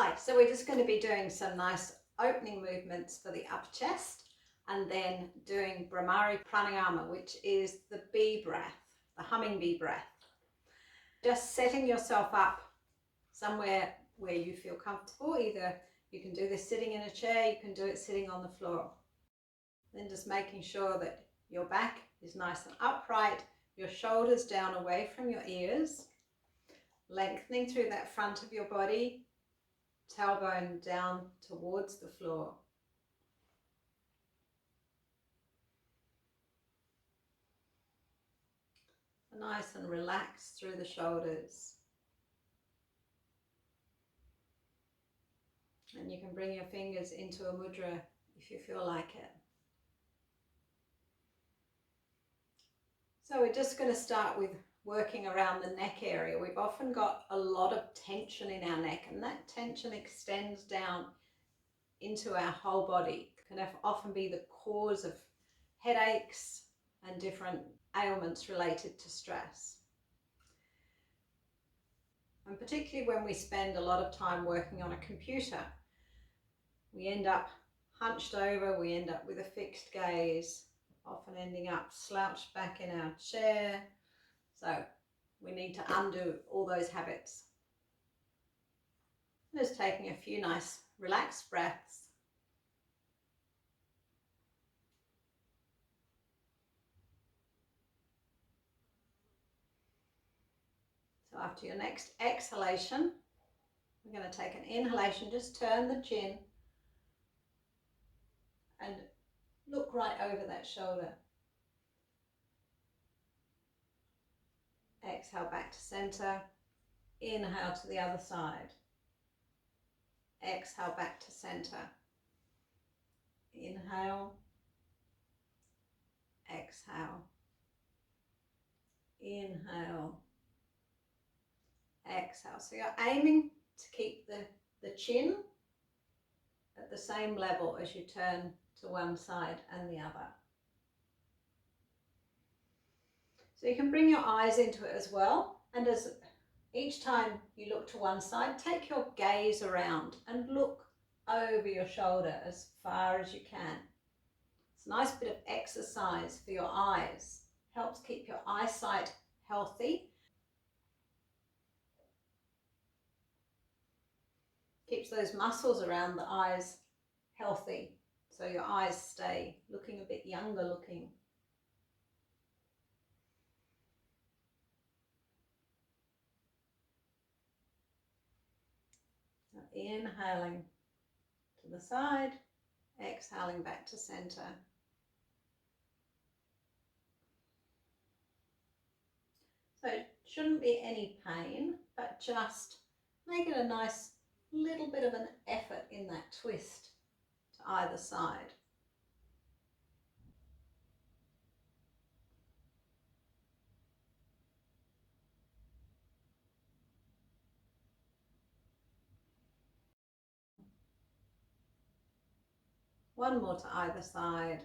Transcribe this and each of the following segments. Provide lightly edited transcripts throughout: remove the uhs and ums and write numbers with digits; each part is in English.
Hi, so we're just going to be doing some nice opening movements for the upper chest and then doing Bhramari Pranayama, which is the bee breath, the humming bee breath. Just setting yourself up somewhere where you feel comfortable. Either you can do this sitting in a chair, you can do it sitting on the floor. Then just making sure that your back is nice and upright, your shoulders down away from your ears, lengthening through that front of your body, tailbone down towards the floor. Nice and relaxed through the shoulders. And you can bring your fingers into a mudra if you feel like it. So we're just going to start with working around the neck area. We've often got a lot of tension in our neck, and that tension extends down into our whole body. It can often be the cause of headaches and different ailments related to stress. And particularly when we spend a lot of time working on a computer, we end up hunched over, we end up with a fixed gaze, often ending up slouched back in our chair. So we need to undo all those habits. Just taking a few nice relaxed breaths. So after your next exhalation, we're going to take an inhalation, just turn the chin and look right over that shoulder. Exhale back to center. Inhale to the other side. Exhale back to center. Inhale. Exhale. Inhale. Exhale. So you're aiming to keep the chin at the same level as you turn to one side and the other. So you can bring your eyes into it as well, and as each time you look to one side, take your gaze around and look over your shoulder as far as you can. It's a nice bit of exercise for your eyes. Helps keep your eyesight healthy. Keeps those muscles around the eyes healthy, so your eyes stay looking a bit younger looking. So inhaling to the side, exhaling back to center. So it shouldn't be any pain, but just make it a nice little bit of an effort in that twist to either side. One more to either side.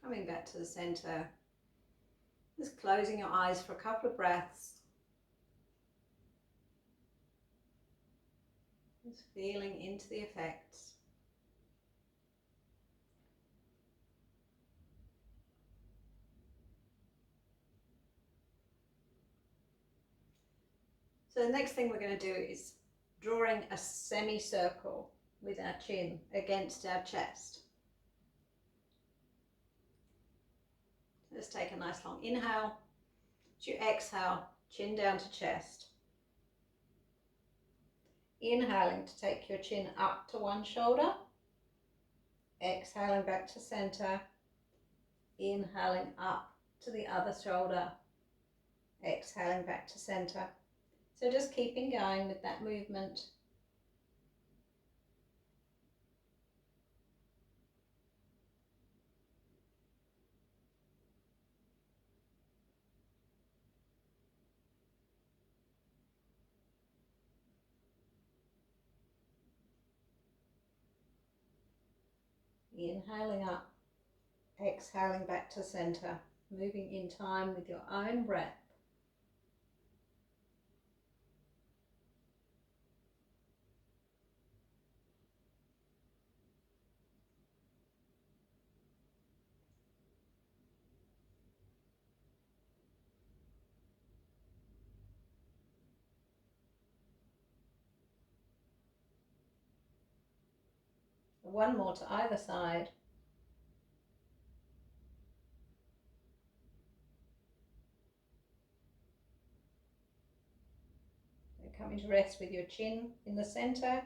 Coming back to the center. Just closing your eyes for a couple of breaths. Just feeling into the effects. So the next thing we're going to do is drawing a semicircle with our chin against our chest. Let's take a nice long inhale. As you exhale, chin down to chest. Inhaling to take your chin up to one shoulder. Exhaling back to center. Inhaling up to the other shoulder. Exhaling back to center. So just keeping going with that movement. Inhaling up Exhaling back to center, moving in time with your own breath. One more to either side. Coming to rest with your chin in the center.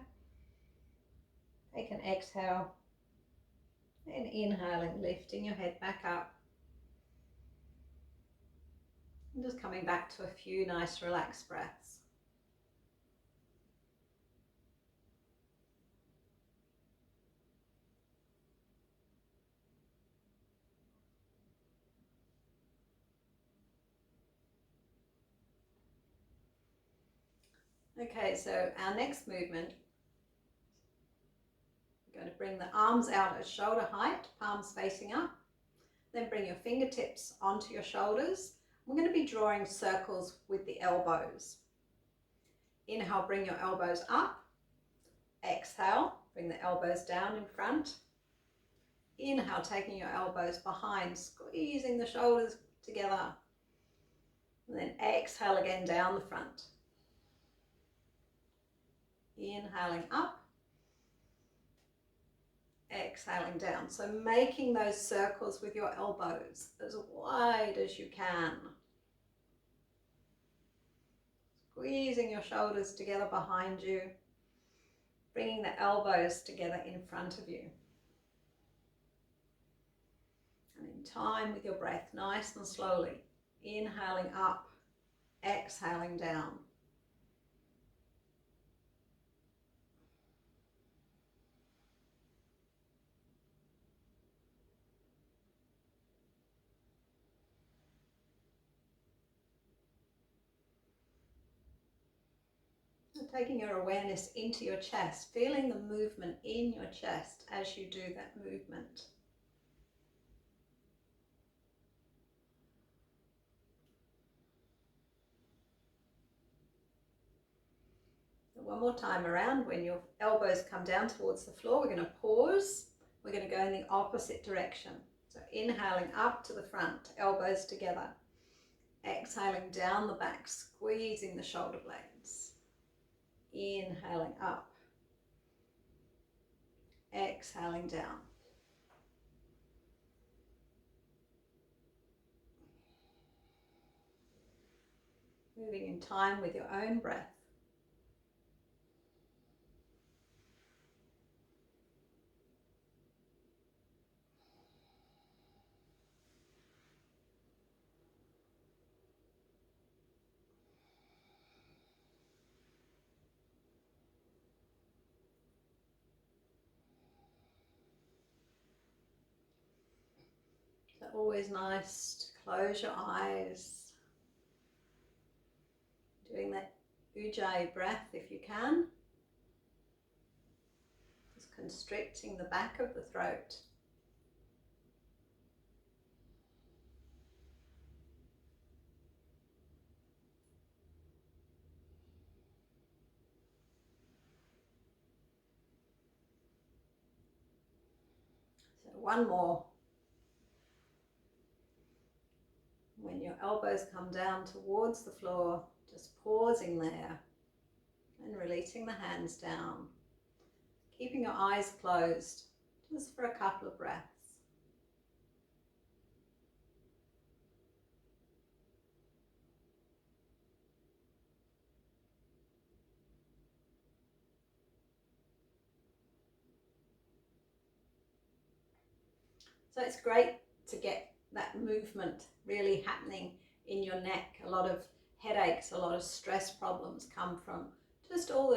Take an exhale and inhaling, lifting your head back up. And just coming back to a few nice relaxed breaths. Okay, so our next movement, we're going to bring the arms out at shoulder height, palms facing up. Then bring your fingertips onto your shoulders. We're going to be drawing circles with the elbows. Inhale, bring your elbows up. Exhale, bring the elbows down in front. Inhale, taking your elbows behind, squeezing the shoulders together. And then exhale again down the front. Inhaling up. Exhaling down. So making those circles with your elbows as wide as you can. Squeezing your shoulders together behind you. Bringing the elbows together in front of you. And in time with your breath, nice and slowly. Inhaling up, exhaling down. And taking your awareness into your chest, feeling the movement in your chest as you do that movement. One more time around, when your elbows come down towards the floor, we're going to pause. We're going to go in the opposite direction. So inhaling up to the front, elbows together. Exhaling down the back, squeezing the shoulder blades. Inhaling up. Exhaling down. Moving in time with your own breath. So always nice to close your eyes. Doing that Ujjayi breath if you can. Just constricting the back of the throat. So one more. When your elbows come down towards the floor, just pausing there and releasing the hands down. Keeping your eyes closed just for a couple of breaths. So it's great to get that movement really happening in your neck. A lot of headaches, a lot of stress problems come from just all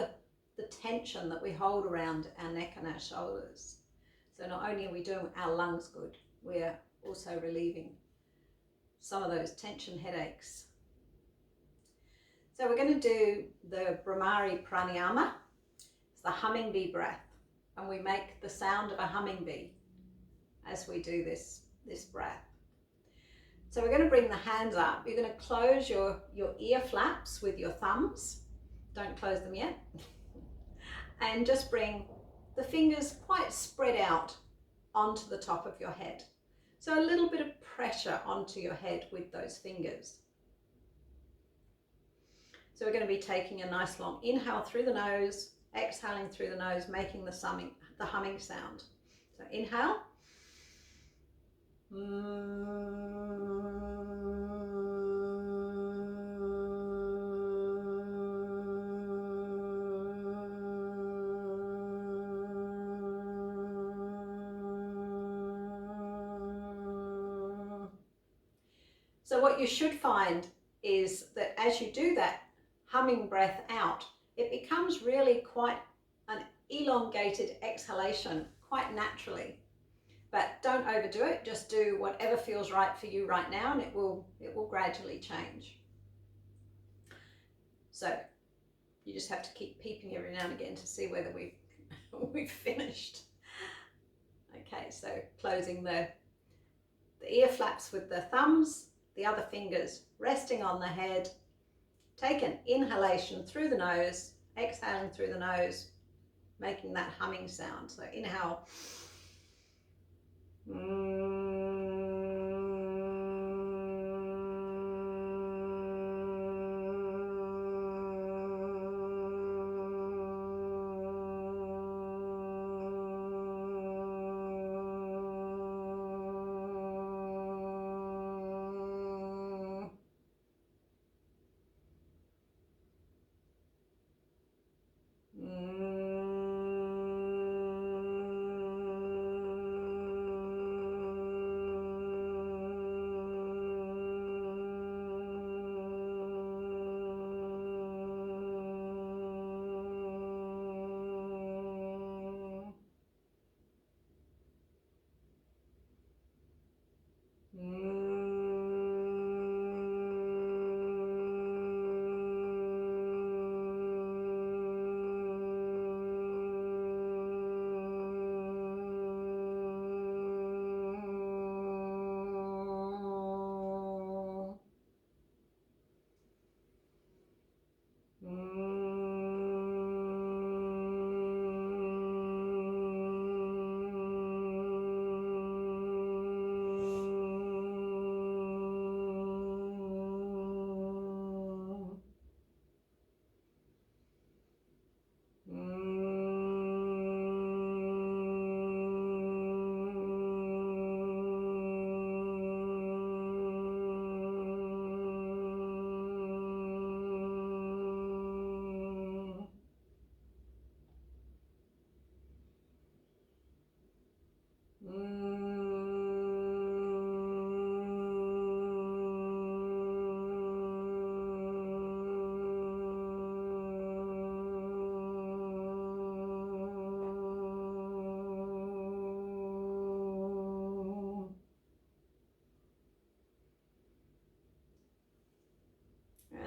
the tension that we hold around our neck and our shoulders. So not only are we doing our lungs good, we're also relieving some of those tension headaches. So we're going to do the Bhramari Pranayama. It's the humming bee breath, and we make the sound of a humming bee as we do this this breath. So we're going to bring the hands up. You're going to close your ear flaps with your thumbs. Don't close them yet. And just bring the fingers quite spread out onto the top of your head. So a little bit of pressure onto your head with those fingers. So we're going to be taking a nice long inhale through the nose, exhaling through the nose, making the humming sound. So inhale. So what you should find is that as you do that humming breath out, it becomes really quite an elongated exhalation, quite naturally. But don't overdo it, just do whatever feels right for you right now, and it will gradually change. So you just have to keep peeping every now and again to see whether we've finished. Okay, so closing the ear flaps with the thumbs, the other fingers resting on the head. Take an inhalation through the nose, exhaling through the nose, making that humming sound. So inhale.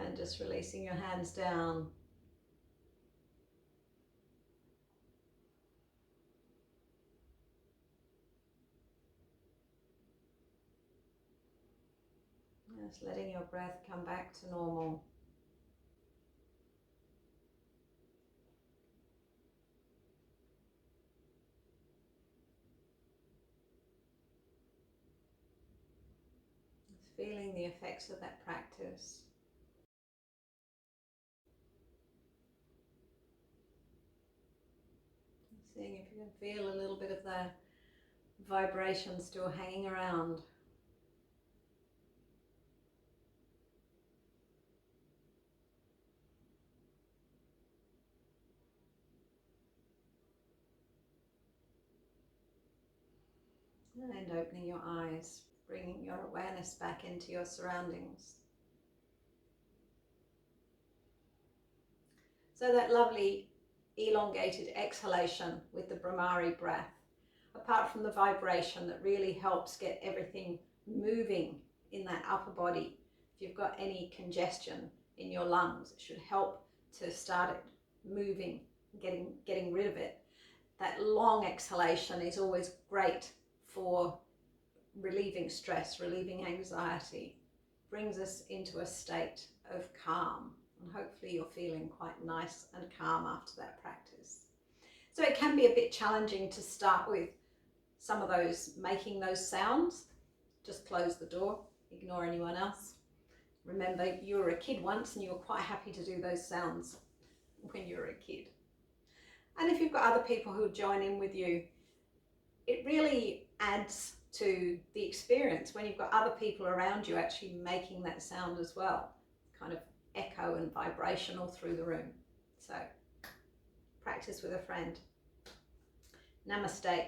And just releasing your hands down. Just letting your breath come back to normal. Just feeling the effects of that practice. Seeing if you can feel a little bit of the vibration still hanging around. And opening your eyes, bringing your awareness back into your surroundings. So that lovely elongated exhalation with the Bhramari breath, apart from the vibration that really helps get everything moving in that upper body. If you've got any congestion in your lungs, it should help to start it moving, getting rid of it. That long exhalation is always great for relieving stress, relieving anxiety, brings us into a state of calm. And hopefully you're feeling quite nice and calm after that practice. So it can be a bit challenging to start with some of those, making those sounds. Just close the door, ignore anyone else. Remember, you were a kid once and you were quite happy to do those sounds when you were a kid. And if you've got other people who join in with you, it really adds to the experience when you've got other people around you actually making that sound as well, kind of echo and vibrational through the room. So practice with a friend. Namaste.